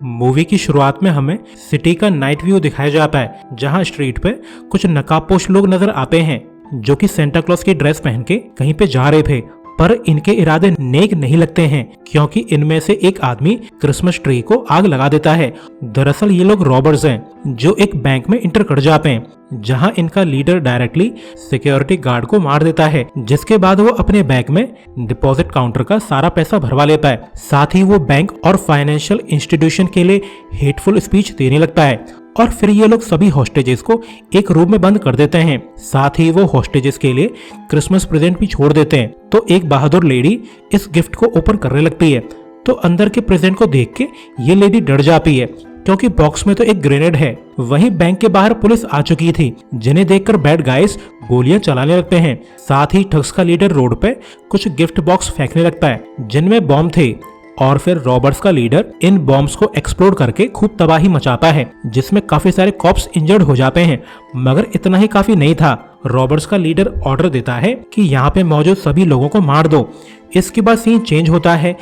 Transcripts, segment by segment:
Movie की शुरुआत में हमें सिटी का नाइट व्यू दिखाया जाता है, जहां स्ट्रीट पे कुछ नकाबपोश लोग नजर आते हैं जो कि सेंटा क्लॉज की ड्रेस पहन के कहीं पे जा रहे थे। पर इनके इरादे नेक नहीं लगते हैं, क्योंकि इनमें से एक आदमी क्रिसमस ट्री को आग लगा देता है। दरअसल ये लोग रॉबर्स हैं जो एक बैंक में इंटर कर जाते हैं, जहां इनका लीडर डायरेक्टली सिक्योरिटी गार्ड को मार देता है, जिसके बाद वो अपने बैंक में डिपॉजिट काउंटर का सारा पैसा भरवा लेता है। साथ ही वो बैंक और फाइनेंशियल इंस्टीट्यूशन के लिए हेटफुल स्पीच देने लगता है और फिर ये लोग सभी हॉस्टेजेस को एक रूम में बंद कर देते हैं। साथ ही वो हॉस्टेजेस के लिए क्रिसमस प्रेजेंट भी छोड़ देते हैं। तो एक बहादुर लेडी इस गिफ्ट को ओपन करने लगती है, तो अंदर के प्रेजेंट को देख के ये लेडी डर जाती है, क्योंकि बॉक्स में तो एक ग्रेनेड है। वहीं बैंक के बाहर पुलिस आ चुकी थी, जिन्हें देखकर बैड गाइस गोलियां चलाने लगते हैं। साथ ही ठग्स का लीडर रोड पे कुछ गिफ्ट बॉक्स फेंकने लगता है जिनमें बॉम्ब थे, और फिर रॉबर्ट्स का लीडर इन बॉम्ब्स को एक्सप्लोड करके खूब तबाही मचाता है, जिसमें काफी सारे कॉप्स इंजर्ड हो जाते हैं। मगर इतना ही काफी नहीं था। रॉबर्ट्स का लीडर ऑर्डर देता है कि यहाँ पे मौजूद सभी लोगों को मार दो। इसके बाद सीन चेंज होता है,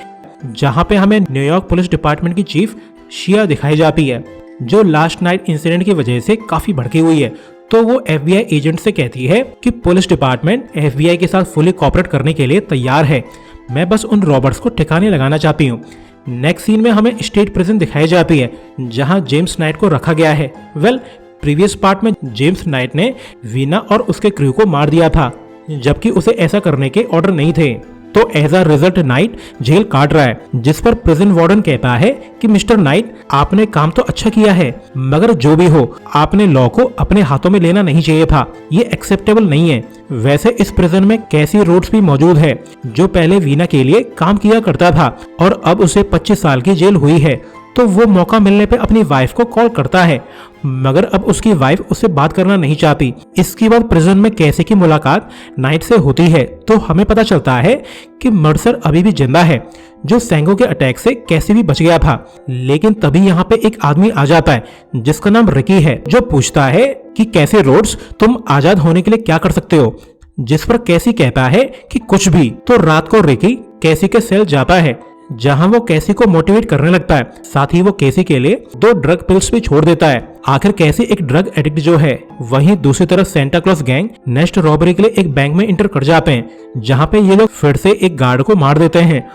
जहाँ पे हमें न्यूयॉर्क पुलिस डिपार्टमेंट की चीफ शिया दिखाई जाती है, जो लास्ट नाइट इंसिडेंट की वजह से काफी भड़की हुई है। तो वो FBI एजेंट से कहती है कि पुलिस डिपार्टमेंट FBI के साथ फुली कोऑपरेट करने के लिए तैयार है, मैं बस उन रॉबर्ट्स को ठिकाने लगाना चाहती हूँ। नेक्स्ट सीन में हमें स्टेट प्रिजन दिखाई जाती है, जहाँ जेम्स नाइट को रखा गया है। प्रीवियस पार्ट में जेम्स नाइट ने वीना और उसके क्रू को मार दिया था, जबकि उसे ऐसा करने के ऑर्डर नहीं थे। तो एज अ रिजल्ट नाइट जेल काट रहा है, जिस पर प्रिजन वार्डन कहता है कि मिस्टर नाइट, आपने काम तो अच्छा किया है, मगर जो भी हो, आपने लॉ को अपने हाथों में लेना नहीं चाहिए था। ये एक्सेप्टेबल नहीं है। वैसे इस प्रिजन में कैसी रोड्स भी मौजूद है, जो पहले वीना के लिए काम किया करता था और अब उसे 25 साल की जेल हुई है। तो वो मौका मिलने पे अपनी वाइफ को कॉल करता है, मगर अब उसकी वाइफ उससे बात करना नहीं चाहती। इसके बाद प्रिजन में कैसे की मुलाकात नाइट से होती है, तो हमें पता चलता है कि मर्सर अभी भी जिंदा है, जो सैंगो के अटैक से कैसे भी बच गया था। लेकिन तभी यहाँ पे एक आदमी आ जाता है जिसका नाम रिकी है, जो पूछता है कि कैसे रोड्स, तुम आजाद होने के लिए क्या कर सकते हो। जिस पर कैसी कहता है कि कुछ भी। तो रात को रिकी कैसी के सेल जाता है, जहां वो कैसी को मोटिवेट करने लगता है। साथ ही वो कैसी के लिए 2 ड्रग पिल्स भी छोड़ देता है। आखिर कैसी एक ड्रग एडिक्ट जो है। वहीं दूसरी तरफ Santa Claus gang next robbery के लिए एक बैंक में इंटर कर जाते हैं, जहां पे ये लोग फिर से एक गार्ड को मार देते हैं,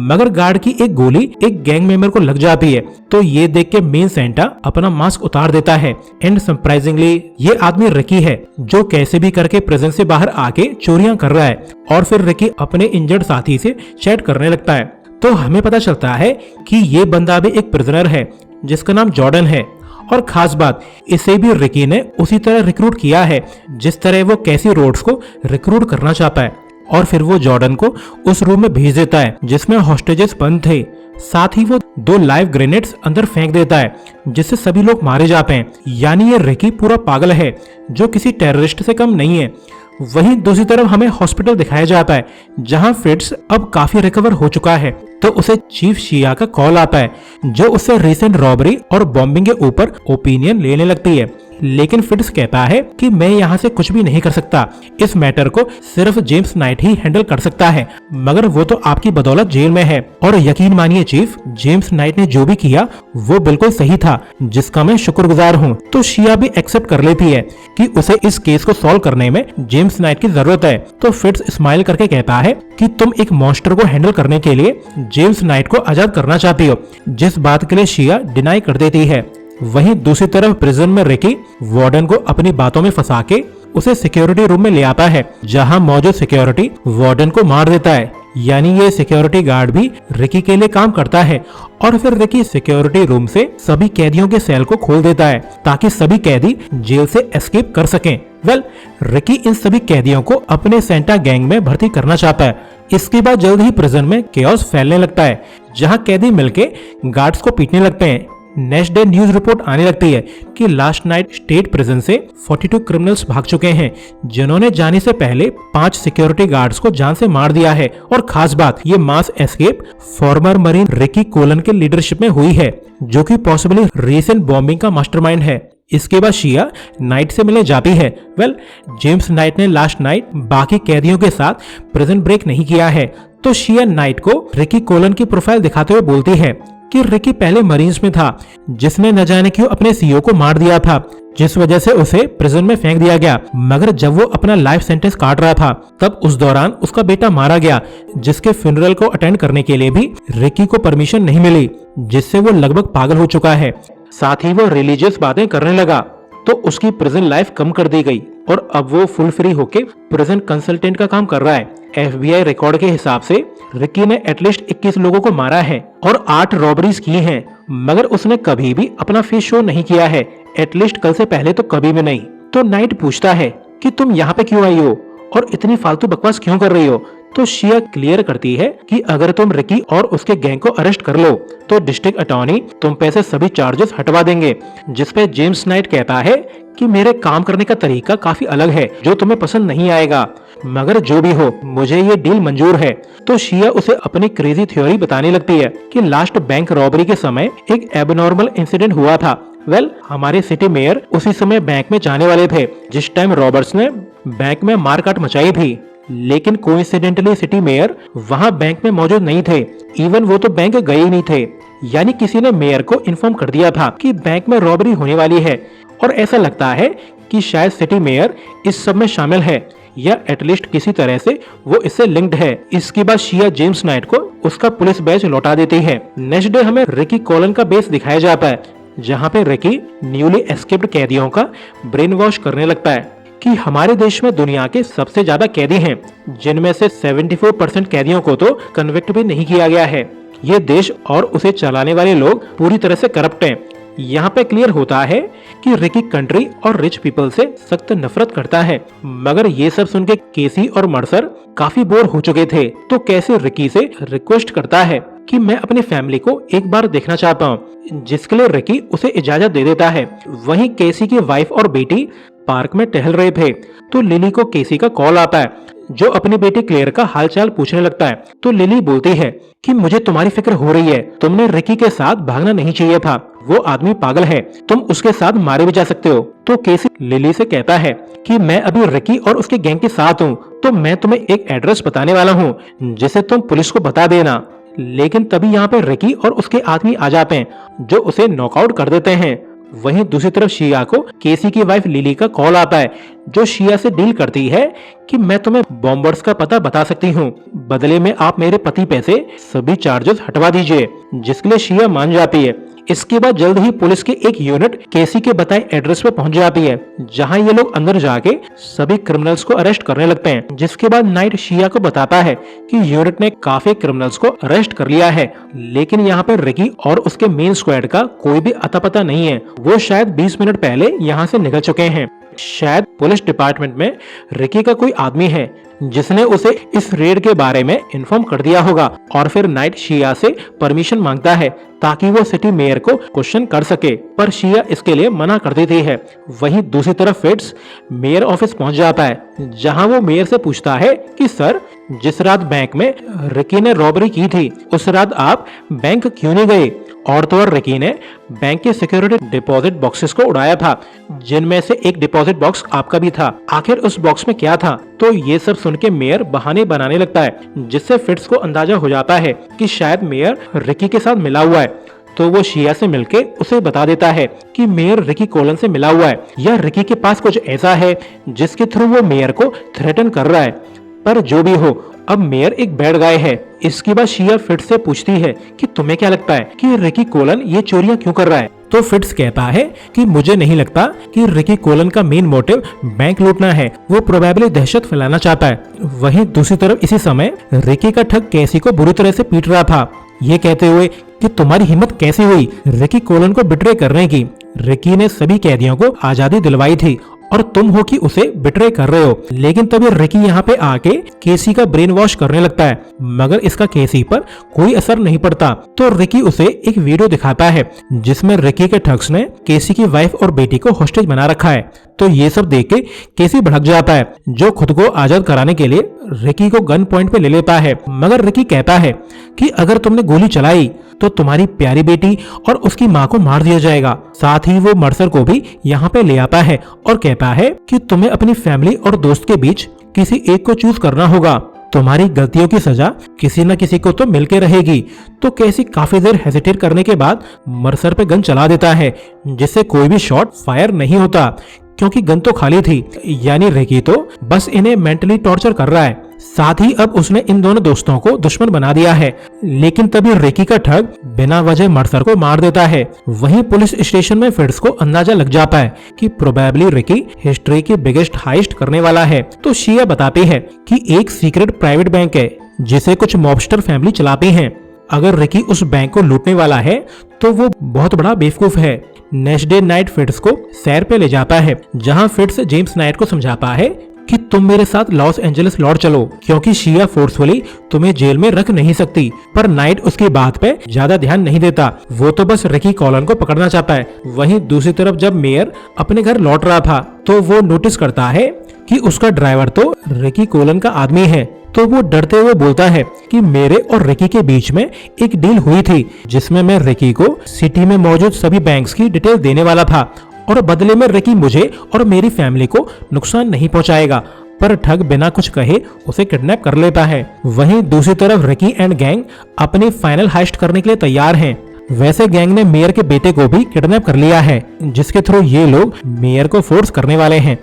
मगर गार्ड की एक गोली एक गैंग मेंबर को लग जाती है। तो ये देख के मेन सेंटा अपना मास्क उतार देता है। एंड सरप्राइजिंगली ये आदमी रिकी है, जो कैसे भी करके प्रिजन से बाहर आके चोरियां कर रहा है। और फिर रिकी अपने इंजर्ड साथी से चैट करने लगता है। तो हमें पता चलता है कि ये बंदा भी एक प्रिजनर है, जिसका नाम जॉर्डन है। और खास बात, इसे भी रिकी ने उसी तरह रिक्रूट किया है जिस तरह वो कैसी रोड्स को रिक्रूट करना चाहता है। और फिर वो जॉर्डन को उस रूम में भेज देता है जिसमें हॉस्टेजेस बंद थे। साथ ही वो 2 लाइव ग्रेनेड्स अंदर फेंक देता है, जिससे सभी लोग मारे जाते हैं। यानी ये रिकी पूरा पागल है, जो किसी टेररिस्ट से कम नहीं है। वहीं दूसरी तरफ हमें हॉस्पिटल दिखाया जाता है, जहां फिट्स अब काफी रिकवर हो चुका है। तो उसे चीफ शिया का कॉल आता है, जो उससे रिसेंट रॉबरी और बॉम्बिंग के ऊपर ओपिनियन लेने लगती है। लेकिन फिट्स कहता है कि मैं यहाँ से कुछ भी नहीं कर सकता, इस मैटर को सिर्फ जेम्स नाइट ही हैंडल कर सकता है, मगर वो तो आपकी बदौलत जेल में है। और यकीन मानिए चीफ, जेम्स नाइट ने जो भी किया वो बिल्कुल सही था, जिसका मैं शुक्रगुजार हूँ। तो शिया भी एक्सेप्ट कर लेती है कि उसे इस केस को सॉल्व करने में जेम्स नाइट की जरूरत है। तो फिट्स स्माइल करके कहता है कि तुम एक मॉन्स्टर को हैंडल करने के लिए जेम्स नाइट को आजाद करना चाहती हो, जिस बात के लिए शिया डिनाई कर देती है। वहीं दूसरी तरफ प्रिजन में रिकी वार्डन को अपनी बातों में फंसा के उसे सिक्योरिटी रूम में ले आता है, जहां मौजूद सिक्योरिटी वार्डन को मार देता है। यानी ये सिक्योरिटी गार्ड भी रिकी के लिए काम करता है। और फिर रिकी सिक्योरिटी रूम से सभी कैदियों के सेल को खोल देता है, ताकि सभी कैदी जेल से एस्केप कर सकें। रिकी इन सभी कैदियों को अपने सेंटा गैंग में भर्ती करना चाहता है। इसके बाद जल्द ही प्रिजन में केओस फैलने लगता है, जहां कैदी मिलके गार्ड्स को पीटने लगते हैं। नेक्स्ट डे न्यूज रिपोर्ट आने लगती है कि लास्ट नाइट स्टेट प्रिजन से 42 क्रिमिनल्स भाग चुके हैं, जिन्होंने जाने से पहले 5 सिक्योरिटी गार्ड्स को जान से मार दिया है। और खास बात, ये mass escape former marine Ricky Colon के लीडरशिप में हुई है, जो कि पॉसिबली रीसेंट बॉम्बिंग का मास्टरमाइंड है। इसके बाद शिया नाइट से मिलने जाती है। जेम्स नाइट ने लास्ट नाइट बाकी कैदियों के साथ प्रिजन ब्रेक नहीं किया है, तो शिया नाइट को रिकी कोलन की प्रोफाइल दिखाते हुए बोलती है कि रिकी पहले मरीज में था जिसने न जाने क्यों अपने सीईओ को मार दिया था, जिस वजह से उसे प्रिजन में फेंक दिया गया। मगर जब वो अपना लाइफ सेंटेंस काट रहा था तब उस दौरान उसका बेटा मारा गया, जिसके फ्यूनरल को अटेंड करने के लिए भी रिकी को परमिशन नहीं मिली, जिससे वो लगभग पागल हो चुका है। साथ ही वो रिलीजियस बातें करने लगा, तो उसकी प्रिजन लाइफ कम कर दी गई और अब वो फुल फ्री होके प्रिजन कंसल्टेंट का काम कर रहा है। FBI रिकॉर्ड के हिसाब से रिकी ने एटलीस्ट 21 लोगों को मारा है और 8 रॉबरीज की हैं, मगर उसने कभी भी अपना फेस शो नहीं किया है, एटलीस्ट कल से पहले तो कभी भी नहीं। तो नाइट पूछता है कि तुम यहाँ पे क्यों आई हो और इतनी फालतू बकवास क्यों कर रही हो। तो शिया क्लियर करती है कि अगर तुम रिकी और उसके गैंग को अरेस्ट कर लो तो डिस्ट्रिक्ट अटॉर्नी तुम पे से सभी चार्जेस हटवा देंगे, जिसपे जेम्स नाइट कहता है कि मेरे काम करने का तरीका काफी अलग है जो तुम्हें पसंद नहीं आएगा, मगर जो भी हो मुझे ये डील मंजूर है। तो शिया उसे अपनी क्रेजी थ्योरी बताने लगती है कि लास्ट बैंक रॉबरी के समय एक एबनॉर्मल इंसिडेंट हुआ था। हमारे सिटी मेयर उसी समय बैंक में जाने वाले थे जिस टाइम रॉबर्ट्स ने बैंक में मारकाट मचाई थी, लेकिन कोइंसिडेंटली सिटी मेयर वहां बैंक में मौजूद नहीं थे। इवन वो तो बैंक गए ही नहीं थे, यानी किसी ने मेयर को इन्फॉर्म कर दिया था कि बैंक में रॉबरी होने वाली है। और ऐसा लगता है कि शायद सिटी मेयर इस सब में शामिल है या एटलीस्ट किसी तरह से वो इससे लिंक्ड है। इसके बाद शिया जेम्स नाइट को उसका पुलिस बैज लौटा देती है। नेक्स्ट डे हमें रिकी कोलन का बेस दिखाया जाता है, जहाँ पे रिकी न्यूली एस्केप्ड कैदियों का ब्रेन वॉश करने लगता है कि हमारे देश में दुनिया के सबसे ज्यादा कैदी हैं, जिनमें से 74% कैदियों को तो कन्विक्ट भी नहीं किया गया है। ये देश और उसे चलाने वाले लोग पूरी तरह से करप्ट हैं। यहाँ पे क्लियर होता है कि रिकी कंट्री और रिच पीपल से सख्त नफरत करता है, मगर ये सब सुन के केसी और मर्सर काफी बोर हो चुके थे। तो कैसी रिकी से रिक्वेस्ट करता है कि मैं अपनी फैमिली को एक बार देखना चाहता हूँ, जिसके लिए रिकी उसे इजाजत दे देता है। वहीं केसी की वाइफ और बेटी पार्क में टहल रहे थे तो लिली को केसी का कॉल आता है, जो अपनी बेटी क्लेयर का हालचाल पूछने लगता है। तो लिली बोलती है कि मुझे तुम्हारी फिक्र हो रही है, तुमने रिकी के साथ भागना नहीं चाहिए था, वो आदमी पागल है, तुम उसके साथ मारे भी जा सकते हो। तो केसी लिली से कहता है कि मैं अभी रिकी और उसके गैंग के साथ हूँ, तो मैं तुम्हें एक एड्रेस बताने वाला हूँ जिसे तुम पुलिस को बता देना। लेकिन तभी यहाँ पे रिकी और उसके आदमी आ जाते हैं जो उसे नॉकआउट कर देते हैं। वहीं दूसरी तरफ शिया को केसी की वाइफ लिली का कॉल आता है, जो शिया से डील करती है कि मैं तुम्हें बॉम्बर्स का पता बता सकती हूँ, बदले में आप मेरे पति पे से सभी चार्जेस हटवा दीजिए, जिसके लिए शिया मान जाती है। इसके बाद जल्द ही पुलिस की एक यूनिट केसी के बताए एड्रेस पे पहुंच जाती है, जहां ये लोग अंदर जाके सभी क्रिमिनल्स को अरेस्ट करने लगते हैं। जिसके बाद नाइट शिया को बताता है कि यूनिट ने काफी क्रिमिनल्स को अरेस्ट कर लिया है, लेकिन यहाँ पे रिकी और उसके मेन स्क्वाड का कोई भी अता पता नहीं है। वो शायद 20 मिनट पहले यहाँ से निकल चुके हैं। शायद पुलिस डिपार्टमेंट में रिकी का कोई आदमी है जिसने उसे इस रेड के बारे में इन्फॉर्म कर दिया होगा, और फिर नाइट शिया से परमिशन मांगता है ताकि वो सिटी मेयर को क्वेश्चन कर सके, पर शिया इसके लिए मना कर देती है। वहीं दूसरी तरफ फिट्स मेयर ऑफिस पहुंच जाता है, जहां वो मेयर से पूछता है कि सर, जिस रात बैंक में रिकी ने रॉबरी की थी उस रात आप बैंक क्यों नहीं गए। और तो और रिकी ने बैंक के सिक्योरिटी डिपॉजिट बॉक्सेस को उड़ाया था, जिनमें से एक डिपॉजिट बॉक्स आपका भी था। आखिर उस बॉक्स में क्या था। तो ये सब सुन के मेयर बहाने बनाने लगता है, जिससे फिट्स को अंदाजा हो जाता है कि शायद मेयर रिकी के साथ मिला हुआ है। तो वो शिया से मिलके उसे बता देता है कि मेयर रिकी कोलन से मिला हुआ है, या रिकी के पास कुछ ऐसा है जिसके थ्रू वो मेयर को थ्रेटन कर रहा है। पर जो भी हो, अब मेयर एक बैड गाय है। इसके बाद शिया फिट्स से पूछती है कि तुम्हें क्या लगता है कि रिकी कोलन ये चोरियां क्यों कर रहा है। तो फिट्स कहता है कि मुझे नहीं लगता कि रिकी कोलन का मेन मोटिव बैंक लूटना है, वो प्रोबेबली दहशत फैलाना चाहता है। वहीं दूसरी तरफ इसी समय रिकी का ठग केसी को बुरी तरह से पीट रहा था, ये कहते हुए कि तुम्हारी हिम्मत कैसी हुई रिकी कोलन को बिट्रे करने की। रिकी ने सभी कैदियों को आजादी दिलवाई थी और तुम हो कि उसे बिट्रे कर रहे हो। लेकिन तभी रिकी यहाँ पे आके केसी का ब्रेन वॉश करने लगता है, मगर इसका केसी पर कोई असर नहीं पड़ता। तो रिकी उसे एक वीडियो दिखाता है जिसमें रिकी के ठग्स ने केसी की वाइफ और बेटी को हॉस्टेज बना रखा है। तो ये सब देख के केसी भड़क जाता है, जो खुद को आजाद कराने के लिए रिकी को गन पॉइंट पे ले लेता है। मगर रिकी कहता है कि अगर तुमने गोली चलाई तो तुम्हारी प्यारी बेटी और उसकी माँ को मार दिया जाएगा। साथ ही वो मर्सर को भी यहाँ पे ले आता है और कहता है कि तुम्हें अपनी फैमिली और दोस्त के बीच किसी एक को चूज करना होगा। तुम्हारी गलतियों की सजा किसी न किसी को तो मिलके रहेगी। तो केसी काफी देर हेजिटेट करने के बाद मर्सर पे गन चला देता है, जिससे कोई भी शॉट फायर नहीं होता क्योंकि गन तो खाली थी। यानी रिकी तो बस इन्हें मेंटली टॉर्चर कर रहा है। साथ ही अब उसने इन दोनों दोस्तों को दुश्मन बना दिया है। लेकिन तभी रिकी का ठग बिना वजह मर्सर को मार देता है। वहीं पुलिस स्टेशन में फिट्स को अंदाजा लग जाता है कि प्रोबेबली रिकी हिस्ट्री की बिगेस्ट हाइस्ट करने वाला है। तो शिया बताती है कि एक सीक्रेट प्राइवेट बैंक है जिसे कुछ मॉबस्टर फैमिली चलाती है। अगर रिकी उस बैंक को लूटने वाला है तो वो बहुत बड़ा बेवकूफ है। नेक्स्ट डे नाइट फिट्स को सैर पे ले जाता है, जहां फिट्स जेम्स नाइट को समझाता है कि तुम मेरे साथ लॉस एंजलिस लौट चलो क्योंकि शिया फोर्सफुली तुम्हें जेल में रख नहीं सकती। पर नाइट उसकी बात पे ज्यादा ध्यान नहीं देता, वो तो बस रिकी कॉलन को पकड़ना चाहता है। वहीं दूसरी तरफ जब मेयर अपने घर लौट रहा था तो वो नोटिस करता है कि उसका ड्राइवर तो रिकी कॉलन का आदमी है। तो वो डरते हुए बोलता है कि मेरे और रिकी के बीच में एक डील हुई थी जिसमें मैं रिकी को सिटी में मौजूद सभी बैंक्स की डिटेल देने वाला था और बदले में रिकी मुझे और मेरी फैमिली को नुकसान नहीं पहुंचाएगा। पर ठग बिना कुछ कहे उसे किडनैप कर लेता है। वहीं दूसरी तरफ रिकी एंड गैंग अपनी फाइनल हाइस्ट करने के लिए तैयार हैं। वैसे गैंग ने मेयर के बेटे को भी किडनैप कर लिया है, जिसके थ्रू ये लोग मेयर को फोर्स करने वाले हैं।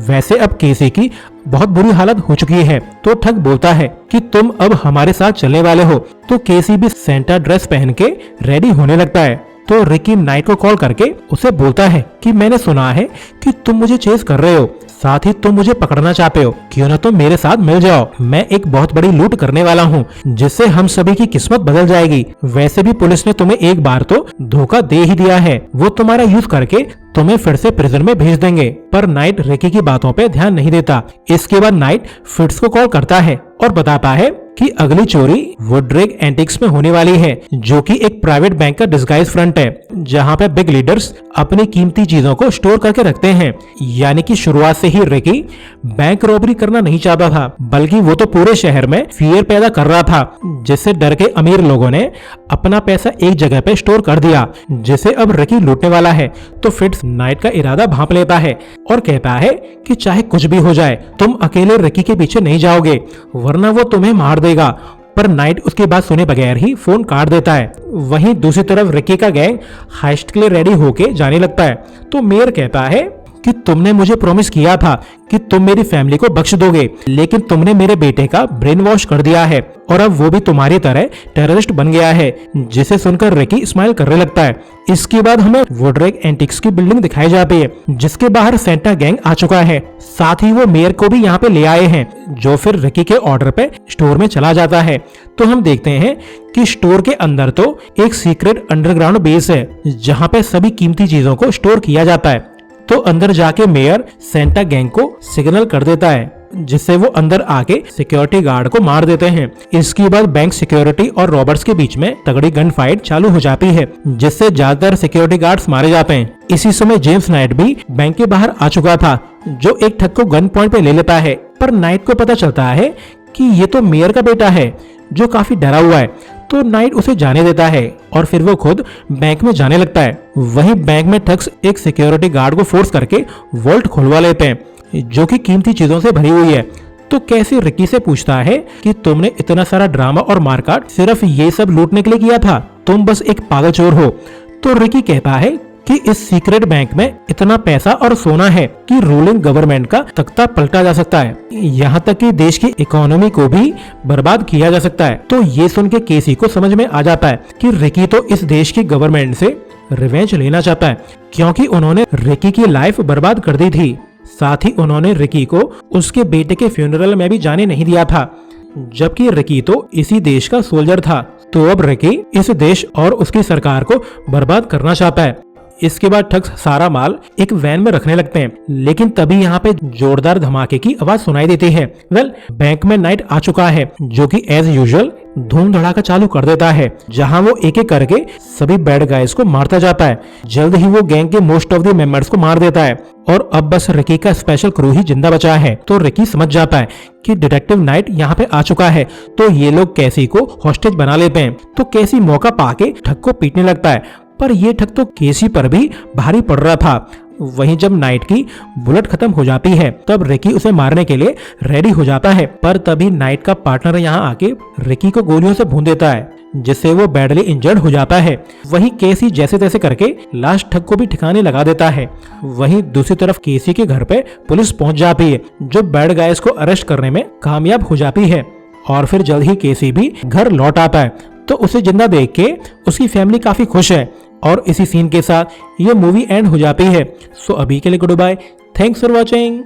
वैसे अब केसी की बहुत बुरी हालत हो चुकी है, तो ठग बोलता है कि तुम अब हमारे साथ चलने वाले हो। तो केसी भी सेंटा ड्रेस पहन के रेडी होने लगता है। तो रिकी नाइट को कॉल करके उसे बोलता है कि मैंने सुना है कि तुम मुझे चेस कर रहे हो, साथ ही तुम मुझे पकड़ना चाहते हो, क्यों ना तुम मेरे साथ मिल जाओ। मैं एक बहुत बड़ी लूट करने वाला हूँ जिससे हम सभी की किस्मत बदल जाएगी। वैसे भी पुलिस ने तुम्हें एक बार तो धोखा दे ही दिया है, वो तुम्हारा यूज करके तुम्हें फिर से प्रिजन में भेज देंगे। पर नाइट रिकी की बातों पे ध्यान नहीं देता। इसके बाद नाइट फिट्स को कॉल करता है और बताता है कि अगली चोरी वुड्रेग एंटिक्स में होने वाली है, जो कि एक प्राइवेट बैंक का डिस्गाइज फ्रंट है जहां पे बिग लीडर्स अपनी कीमती चीजों को स्टोर करके रखते हैं। यानी कि शुरुआत से ही रिकी बैंक रॉबरी करना नहीं चाहता था, बल्कि वो तो पूरे शहर में फियर पैदा कर रहा था, जिससे डर के अमीर लोगों ने अपना पैसा एक जगह पे स्टोर कर दिया, जिसे अब रिकी लूटने वाला है। तो फिट्स नाइट का इरादा भांप लेता है और कहता है कि चाहे कुछ भी हो जाए तुम अकेले रिकी के पीछे नहीं जाओगे, वरना वो तुम्हें मार देगा। पर नाइट उसकी बात सुने बगैर ही फोन काट देता है। वहीं दूसरी तरफ रिकी का गैंग हाइस्ट के लिए रेडी होके जाने लगता है। तो मेयर कहता है कि तुमने मुझे प्रॉमिस किया था कि तुम मेरी फैमिली को बख्श दोगे, लेकिन तुमने मेरे बेटे का ब्रेन वॉश कर दिया है और अब वो भी तुम्हारी तरह टेररिस्ट बन गया है। जिसे सुनकर रिकी स्माइल करने लगता है। इसके बाद हमें वुड्रेग एंटिक्स की बिल्डिंग दिखाई जाती है, जिसके बाहर सेंटा गैंग आ चुका है। साथ ही वो मेयर को भी यहाँ पे ले आए हैं, जो फिर रिकी के ऑर्डर पे स्टोर में चला जाता है। तो हम देखते हैं कि स्टोर के अंदर तो एक सीक्रेट अंडरग्राउंड बेस है जहाँ पे सभी कीमती चीजों को स्टोर किया जाता है। तो अंदर जाके मेयर सेंटा गैंग को सिग्नल कर देता है, जिससे वो अंदर आके सिक्योरिटी गार्ड को मार देते हैं। इसके बाद बैंक सिक्योरिटी और रॉबर्ट्स के बीच में तगड़ी गन फाइट चालू हो जाती है, जिससे ज्यादातर सिक्योरिटी गार्ड्स मारे जाते हैं। इसी समय जेम्स नाइट भी बैंक के बाहर आ चुका था, जो एक ठग को गन पॉइंट पे ले लेता है। पर नाइट को पता चलता है कि ये तो मेयर का बेटा है, जो काफी डरा हुआ है। तो नाइट उसे जाने देता है और फिर वो खुद बैंक में जाने लगता है। वहीं बैंक में ठग्स एक सिक्योरिटी गार्ड को फोर्स करके वॉल्ट खुलवा लेते हैं, जो कि कीमती चीजों से भरी हुई है। तो कैसी रिकी से पूछता है कि तुमने इतना सारा ड्रामा और मारकाट सिर्फ ये सब लूटने के लिए किया था, तुम बस एक पागल चोर हो। तो रिकी कहता है कि इस सीक्रेट बैंक में इतना पैसा और सोना है कि रूलिंग गवर्नमेंट का तख्ता पलटा जा सकता है, यहाँ तक कि देश की इकोनॉमी को भी बर्बाद किया जा सकता है। तो ये सुन के केसी को समझ में आ जाता है कि रिकी तो इस देश की गवर्नमेंट से रिवेंज लेना चाहता है, क्योंकि उन्होंने रिकी की लाइफ बर्बाद कर दी थी। साथ ही उन्होंने रिकी को उसके बेटे के फ्यूनरल में भी जाने नहीं दिया था, जबकि रिकी तो इसी देश का सोल्जर था। तो अब रिकी इस देश और उसकी सरकार को बर्बाद करना चाहता है। इसके बाद ठग्स सारा माल एक वैन में रखने लगते हैं, लेकिन तभी यहाँ पे जोरदार धमाके की आवाज सुनाई देती है। बैंक में नाइट आ चुका है, जो कि एज यूजुअल धूम धड़ाका चालू कर देता है, जहां वो एक एक करके सभी बैड गाइज को मारता जाता है। जल्द ही वो गैंग के मोस्ट ऑफ द मेंबर्स को मार देता है और अब बस रिकी का स्पेशल क्रू ही जिंदा बचा है। तो रिकी समझ जाता है कि डिटेक्टिव नाइट यहाँ पे आ चुका है, तो ये लोग कैसी को हॉस्टेज बना लेते हैं। तो कैसी मौका पाके ठग को पीटने लगता है, पर ये ठग तो केसी पर भी भारी पड़ रहा था। वहीं जब नाइट की बुलेट खत्म हो जाती है तब रिकी उसे मारने के लिए रेडी हो जाता है, पर तभी नाइट का पार्टनर यहाँ आके रिकी को गोलियों से भून देता है, जिससे वो बैडली इंजर्ड हो जाता है। वहीं केसी जैसे तैसे करके लाश ठग को भी ठिकाने लगा देता है। वहीं दूसरी तरफ केसी के घर पे पुलिस पहुंच जाती है, जो बैड गाइस को अरेस्ट करने में कामयाब हो जाती है। और फिर जल्द ही केसी भी घर लौट आता है, तो उसे जिंदा देख के उसकी फैमिली काफी खुश है। और इसी सीन के साथ ये मूवी एंड हो जाती है। सो अभी के लिए goodbye, thanks for watching.